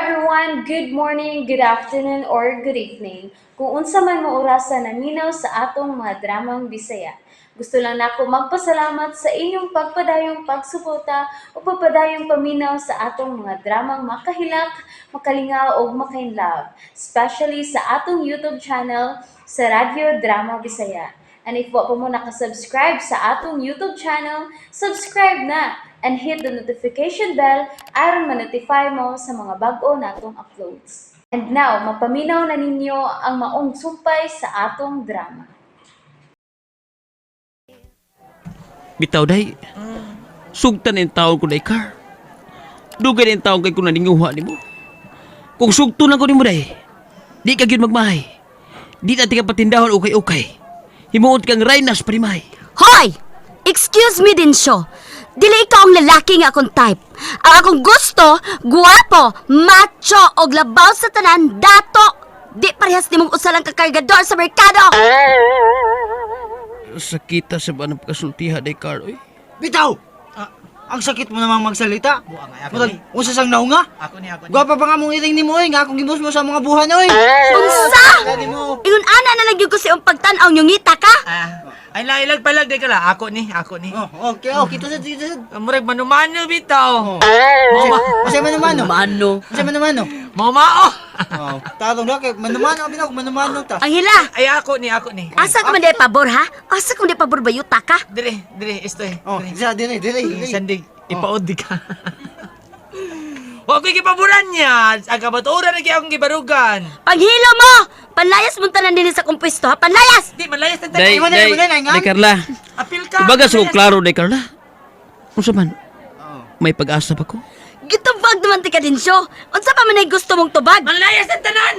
everyone, good morning, good afternoon, or good evening. Kung unsa man mo orasan naminaw sa atong mga dramang Bisaya. Gusto lang nako magpasalamat sa inyong pagpadayong pagsuporta o pagpadayong paminaw sa atong mga dramang makahilak, makalingaw o makainlove, especially sa atong YouTube channel sa Radyo Drama Bisaya. And if wa pa mo nakasubscribe sa atong YouTube channel, subscribe na and hit the notification bell aron ma-notify mo sa mga bag-o natong uploads. And now, mapaminaw na ninyo ang maong sumpay sa atong drama. Bitaw day, sugtan yung taon ko day, Car. Dugay yung taon kay ko naninguha ni mo. Kung sugto lang ko ni mo day, di ka gyud magmahay. Di na tiga patindahon ukay-ukay. Himuot kang rainas parimay. Hoy! Excuse me din siyo. Dili ikaw ang lalaki nga akong type. Ang akong gusto, guwapo, macho, og labaw sa tanan, dato. Di parehas ni mong usalang kakargador sa merkado. Sakita sa ba ng pagkasultiha day, Car, oy? Bitaw! Ang sakit mo namang magsalita. Murag, unsa sang naunga? Ako ni. Gwapa pa nga mong iring ni mo nga akong gibos mo sa mga buhan oy. Unsa? Gani mo. Ingon ana na lang gyud ko sa iyong pagtan-aw nyong ngita ka. Ay ilag palag di ka la. Ako ni. Oh, okay, kita sa. Murag manumano bitaw. Kasi manumano. Mano. Kasi manumano. Mamao. Oh, tarong na kay manumano binag manumano ta. Ang hila. Ay ako ni. Asa ka man day pabor ha? Asa kung day pabor bayuta ka? Dire, estoy. Oh, isa dire. Sandig, ipaod di ka. Wa ko'y kipaboran niya. Aga baturan na kaya akong gibarugan. Paghilo mo! Panlayas mo tanan din sa kumpisto ha? Panlayas! Di, malayas na Day, tayo. day, Carla. Apil ka. Ibaga sa kong klaro day, Carla. Unsa man, Oh. may pag-asa pa ko. Gitubag naman ti ka din siyo. Unsa pa man ay gusto mong tubag? Malayas na tanan.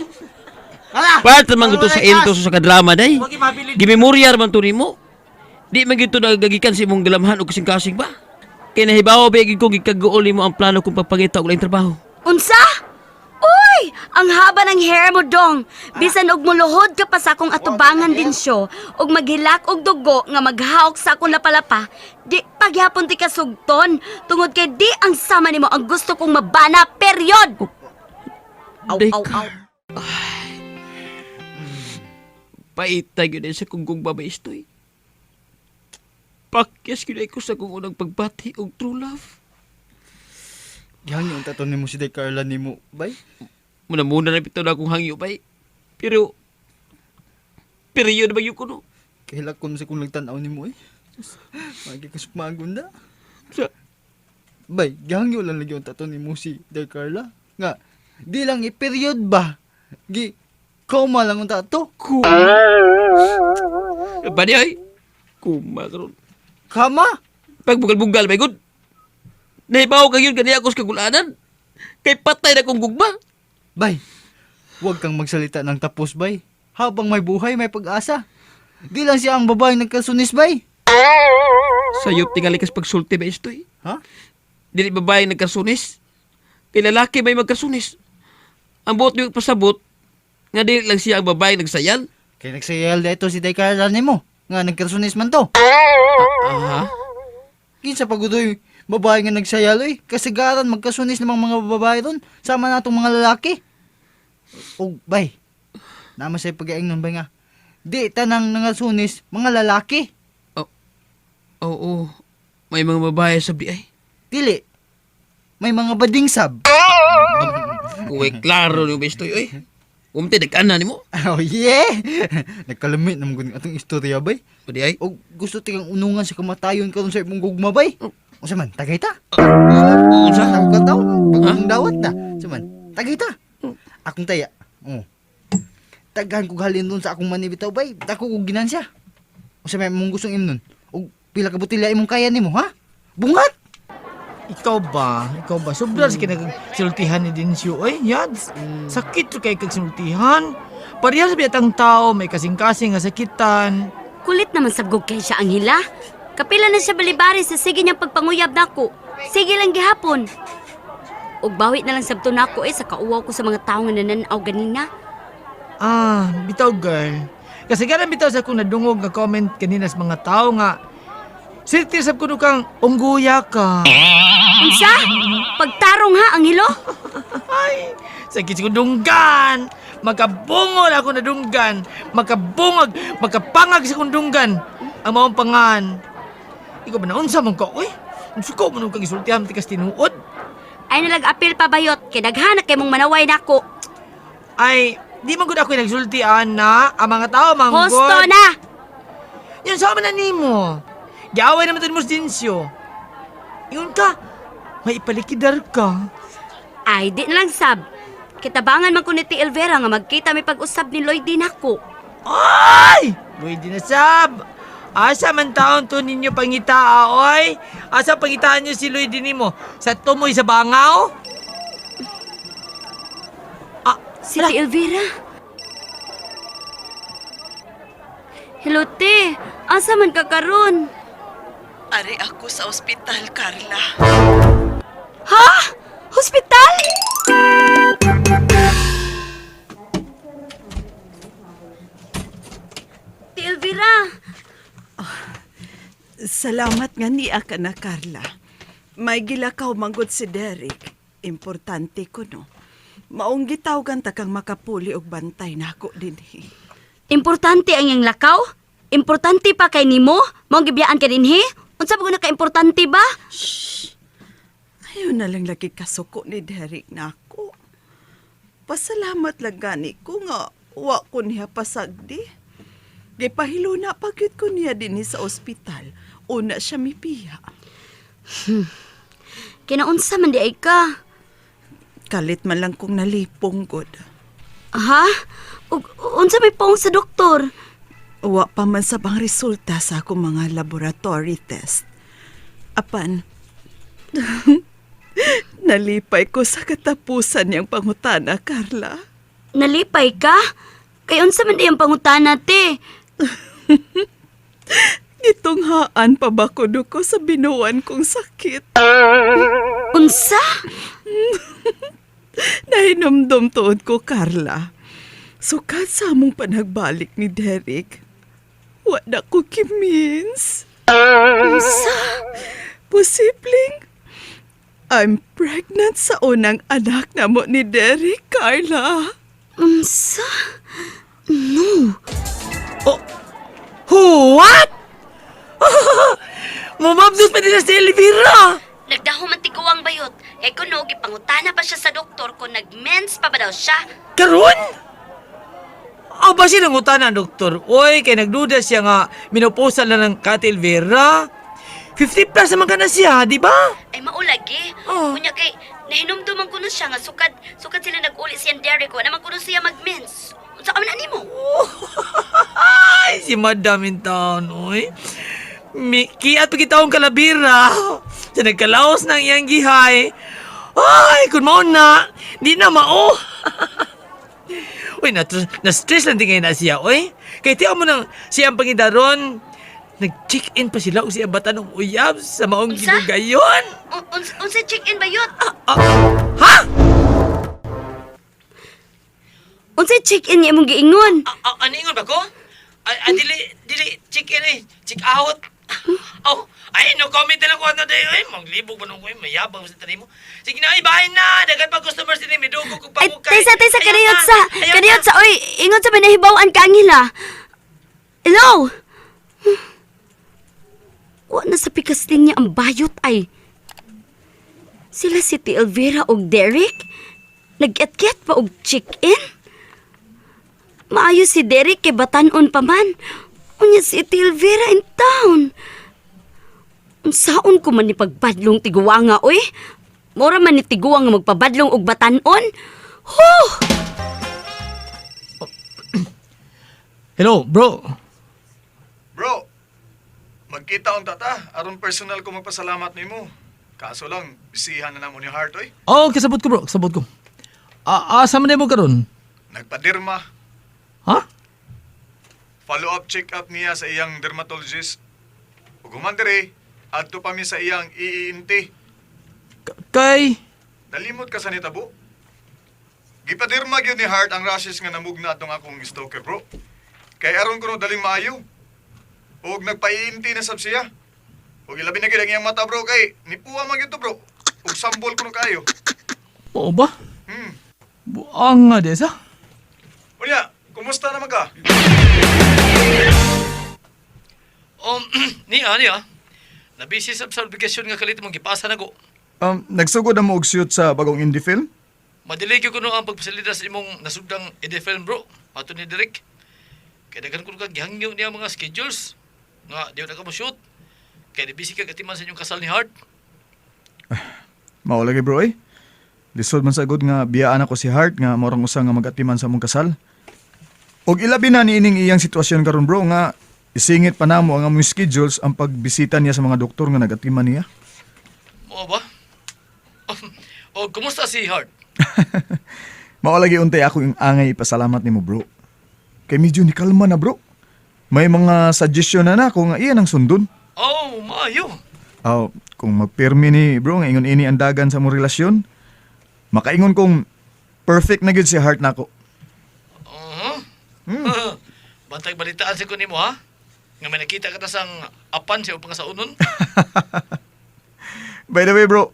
Hala. Part man gusto sa ento sa kadrama day. Huwag imabilin. Gimimuryar man to nimo. Di man gito nagagikan sa imong galamhan o kasing-kasing ba? Kaya nahibawa ba yung kong ikaguuli mo ang plano kong papangita og laing trabaho? Unsa? Uy! Ang haba ng hair mo, dong. Bisan og muluhod ka pa sa akong atubangan din siyo, og maghilak og dugo nga maghaok sa akong lapalapa, di paghapon ti kasugton, tungod kay di ang sama nimo ang gusto kong mabana, period! Aw, Day, aw, aw. Paitay yun sa kong babaystoy. Pakyas yun ko sa kong unang pagbati og true love. Yang yung taton nimo si Day Carla nimo, bay. Muna na bitaw na akong hangyo bay. Pero yun ba yun ko no? Kahilak ko sa kung nagtanaw nimo eh. Magkikasukmagon na. Sa, Bay, gihangyo lang lagi yung taton nimo si Day Carla. Nga, di lang i-period ba? Koma lang ang tato. ba di ay? Kumakaroon. Kama? Pagbugal-bugal, may good. Nahibaw ka yun kaniya ako sa kagulanan. Kay patay na kong gugma. Bay, huwag kang magsalita ng tapos, bay. Habang may buhay, may pag-asa. Di lang siya ang babaeng nagkasunis, bay. Sayop tingali kas pagsulti ba istoy? Ha? Dili babae nagkasunis. Kay lalaki may magkasunis. Ang buot yung pasabot, nga dili lang siya ang babae nagsayal. Kaya nagsayal dito si Day Carla nimo. Nga nagkasunis man to. Aha. Kinsa pagudoy babae nga nagsayal, eh. Kasagaran magkasunis namang mga babae ron. Sama na itong mga lalaki. O, bay. Naman sa'yo pag-aingnon ba nga. Di tanang nangasunis mga lalaki. Oo. May mga babae sa ay. Dili. May mga bading sab. Uy, klaro yung bestoy, oy. Umti, nagkana ni mo. Oh, yeah! Nagkalamit naman ko atong istorya, bay. O di ay. O gusto tikang unungan sa kamatayon karon sa imong gugma, bay. O saman, tagay ta. Unsa? Ako ka tao. Bagong dawat na. Saman, tagay ta. Akong taya. Oh. Tagahan ko halin dun sa akong manibitaw, bay. Dako ko ginansya. O sa may mong gustong imnon. O pila ka botilya imong kaya nimo, ha? Bungat! Ikaw ba? Sobra sa kinagsultihan ni Dinsyo. Oy, yads. Sakit to kay kagsultihan. Parehas sa bitang tao, may kasing-kasing nga sakitan. Kulit naman sabgog kay siya ang hila. Kapila na siya balibari sa sige niyang pagpanguyab nako. Sige lang gihapon. Og bawit na lang sabto nako sa kauwaw ko sa mga tao nga nananaw ganina. Bitaw girl. Kasi ganang bitaw sa kung nadungog nga comment kanina sa mga tao nga Sirtir sab kuno kang ungguya ka. Unsa? Pagtarong ha ang hilo? Ay, sakit sa kundunggan. Makabungol ako na dunggan. Makabungag, makapangag sa kundunggan. Ang maong pangan. Ikaw ba naunsa mong ko? Uy, suko mo nung kang isultihan tikas tinuod. Ay nalag-apil pa bayot, kay daghanak kay mong manaway nako. Ay, di man gud ako nagsultian na ang mga tao manggod. Husto na! Yan sa man na nimo. Giaway naman mo sa Dinsyo. Ingon ka, may ipalikidar ka. Ay, di na lang sab. Kitabangan man ko ni T. Elvera nga magkita may pag-usab ni Lloyd din ako. Ay! Luy dinasab! Asa man taon to ninyo pangitaa, oy? Asa pangitaan nyo si Luy dinimo? Sa tumoy sa bangaw? Si T. Elvira. Hello, Te. Asa man ka karon? Ari ako sa ospital, Carla. Ha? Hospital? T. Elvira. Salamat nga niya ka na, Carla. May gilakaw manggod si Derek. Importante ko, no? Maong gitawgan ta kang makapuli og bantay nako din. Importante ang iyang lakaw? Importante pa kay nimo? Mao gibiyaan ka dinhi? Unsa ba na ka-importante ba? Ayaw na lang lagi kasuko ni Derek nako. Pasalamat lang gani ko nga wa ko niya pasagdi. Gipahilo na pagyud ko niya dinhi sa ospital. Una siya mipiya. Kinaunsa man di ay ka? Kalit man lang kong nalipong god. Ha? Unsa may paong sa doktor? Wa pa man sa bang resulta sa akong mga laboratory test. Apan, nalipay ko sa katapusan niyang pangutana, Carla. Nalipay ka? Kay unsa man di ang pangutana, te? Gitunghaan pa ba ko sa binuan kong sakit? Unsa? Nahinumdum tuod ko, Carla. Sukat sa among panagbalik ni Derek, wala ko kimins. Unsa? Posibleng I'm pregnant sa unang anak na mo ni Derek, Carla. Unsa? No. What? Mumabdos pa din na si Elvira! Nagdaho man tiguang bayot. Kay kuno gipangutana pa siya sa doktor kung nag-mens pa ba daw siya. Karon? Aba siya nangutana, doktor. Oy, kay nagduda siya nga minuposan na ng Kati Elvira. 50 plus naman ka na siya, di ba? Ay maulagi. Oh. Kunya kay nahinumduman kuno siya nga sukad sila nag-uli siyang Derek ko naman kuno siya mag-mens. Unsa ka man nimo? Ay, si Madam in town, oy. Kiat pagkitaong kalabira. Sa nagkalaos ng iyang gihay. Ay, kung mao na, di na mao. Uy, na-stress lang din ngayon na siya, oy. Kaya tiyaw mo nang siyang pangidaron, nag-check-in pa sila o siya bata ng uyab sa maong Unsa? gilugayon. Unsa check-in bayot? Ha? Unsa check-in niya imong giingon? Ano ingon ba ko? Dili, check-in eh. Check-out. Oh, ay, no comment na lang ko ano dahil. Ay, maglibog ba nung ko mayabang sa tanim mo. Sige na, ibahin na. Dagan pa customers din, may dugo kong Ay, pamukay. tesa, kaniyot sa, oy, ingon sa manahibawan ka angila. Hello? Wa na sa pikas din niya ang bayot ay. Sila si T. Elvira o Derek? Nag-get pa og check-in? Maayo si Derek kay batanon pa man. Unya si T. Elvira in town. Unsaon ko man ni pagbadlong tiguwanga, oy? Mora man ni tiguwang nga magpabadlong og batanon? Huh! Hello, bro. Bro, magkita ang tata. Aron personal ko magpasalamat nimo. Kaso lang, bisihan na namo ni Heart, oy. Oh, kasabot ko, bro. Kasabot ko. Asa man mo karon? Nagpadirma. Ha? Follow-up check-up niya sa iyang dermatologist. Ug human diri, adto pa mi sa iyang EENT. Kay... Nalimot ka sa nitabo. Gipadirma gyud ni Heart ang rashes nga namugna atong akong stalker, bro. Kay aron ko no daling maayo. Ug nagpa-ENT na sab siya. Ug ilabi na gyud ang iyang mata, bro, kay nipuwa man gyud to, bro. Ug sambol ko no kayo. Oo ba? Buang nga, Desa. Unya, kumusta naman ka? Niya. Nabisi sa obligasyon nga kalit mong gipasa na ko. Nagsugod na mo og shoot sa bagong indie film? Madilig ko no ang pagpasalida sa imong nasugdang ED-film, bro. Ato ni Derek. Kaya dagan ko kag gihangyo niya mga schedules. Nga, di na ka mo shoot. Kaya busy ka katiman sa inyong kasal ni Hart. Mao lagi bro eh. Lisod man sagod nga biyaan ako si Hart nga morang usa nga magatiman sa mong kasal. Og ilabi na niining iyang sitwasyon karon bro nga isingit pa namo ang among schedules ang pagbisita niya sa mga doktor nga nagatiman niya. Oo ba? O, kumusta si Hart? Mao lagi untay ako yung angay ipasalamat nimo bro. Kay medyo ni kalma na bro. May mga suggestion na nako nga iyan ang sundon. Oh, maayo. Kung magpirmi ni bro nga ingon ini ang dagan sa mong relasyon, makaingon kong perfect na gid si Hart nako. Bantay balitaan sa ko nimo ha? Nga may nakita ka na sang apan siya upang sa unon. By the way bro,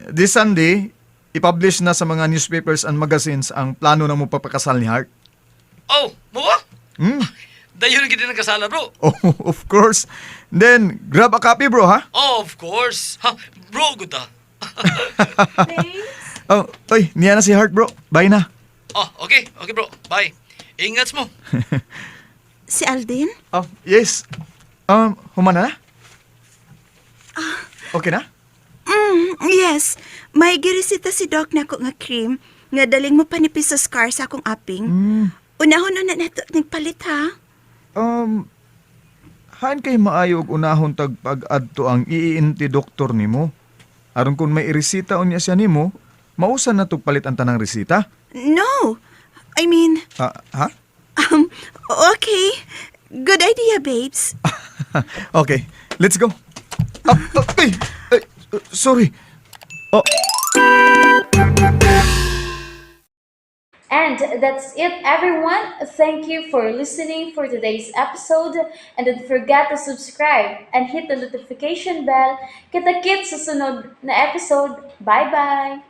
this Sunday, i-publish na sa mga newspapers and magazines ang plano na mo papakasal ni Hart. Oh, mo ba? Hmm? Dayon gid ng kasala, bro. Oh, of course. Then, grab a copy bro ha? Oh, of course. Ha, bro, good ah. Oh, oy, niya na si Hart bro. Bye na. Oh, okay. Okay, bro. Bye. Ingats mo. Si Alden? Oh, yes. Humana na? Okay na? Yes. May girisita si Doc na ko nga cream nga daling mo panipis sa scar sa akong aping. Unahon na nato nagpalit ha. Haan kay maayo og unahon tag pag-adto ang iinti doktor nimo. Aron kung may iresita unya siya nimo, mausan na tog palit ang tanang resita. No. I mean, Ha? okay. Good idea, babes. Okay, let's go. Ay, sorry. Oh, And that's it, everyone. Thank you for listening for today's episode. And don't forget to subscribe and hit the notification bell. Kita-kits sa sunod na episode. Bye-bye!